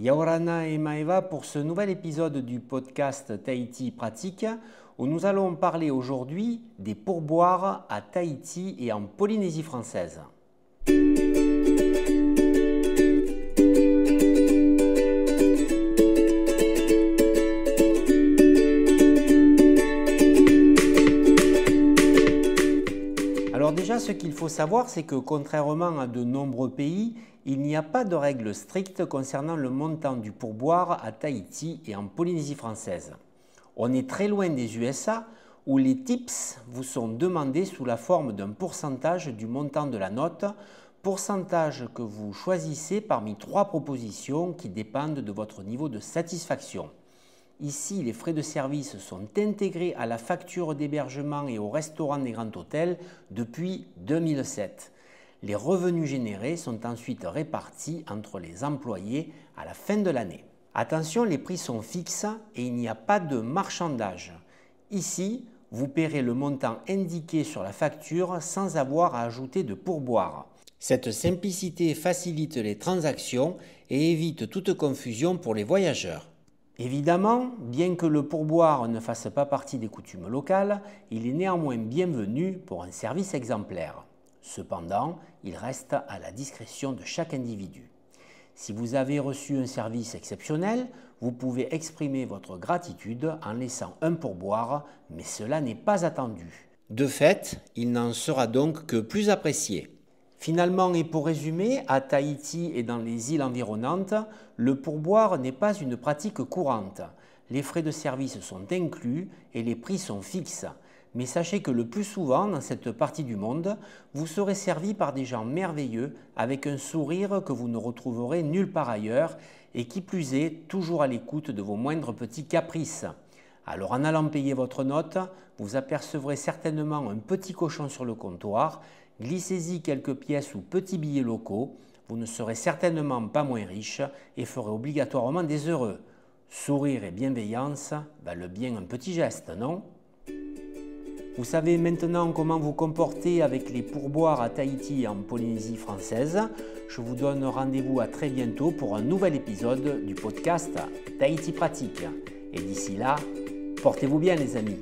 Yaorana et Maeva pour ce nouvel épisode du podcast Tahiti Pratique où nous allons parler aujourd'hui des pourboires à Tahiti et en Polynésie française. Alors déjà, ce qu'il faut savoir, c'est que contrairement à de nombreux pays, il n'y a pas de règles strictes concernant le montant du pourboire à Tahiti et en Polynésie française. On est très loin des USA où les tips vous sont demandés sous la forme d'un pourcentage du montant de la note, pourcentage que vous choisissez parmi 3 propositions qui dépendent de votre niveau de satisfaction. Ici, les frais de service sont intégrés à la facture d'hébergement et au restaurant des grands hôtels depuis 2007. Les revenus générés sont ensuite répartis entre les employés à la fin de l'année. Attention, les prix sont fixes et il n'y a pas de marchandage. Ici, vous paierez le montant indiqué sur la facture sans avoir à ajouter de pourboire. Cette simplicité facilite les transactions et évite toute confusion pour les voyageurs. Évidemment, bien que le pourboire ne fasse pas partie des coutumes locales, il est néanmoins bienvenu pour un service exemplaire. Cependant, il reste à la discrétion de chaque individu. Si vous avez reçu un service exceptionnel, vous pouvez exprimer votre gratitude en laissant un pourboire, mais cela n'est pas attendu. De fait, il n'en sera donc que plus apprécié. Finalement, et pour résumer, à Tahiti et dans les îles environnantes, le pourboire n'est pas une pratique courante. Les frais de service sont inclus et les prix sont fixes. Mais sachez que le plus souvent, dans cette partie du monde, vous serez servi par des gens merveilleux avec un sourire que vous ne retrouverez nulle part ailleurs et qui plus est, toujours à l'écoute de vos moindres petits caprices. Alors en allant payer votre note, vous apercevrez certainement un petit cochon sur le comptoir. Glissez-y quelques pièces ou petits billets locaux, vous ne serez certainement pas moins riche et ferez obligatoirement des heureux. Sourire et bienveillance valent bien un petit geste, non ? Vous savez maintenant comment vous comporter avec les pourboires à Tahiti et en Polynésie française. Je vous donne rendez-vous à très bientôt pour un nouvel épisode du podcast Tahiti Pratique. Et d'ici là, portez-vous bien les amis.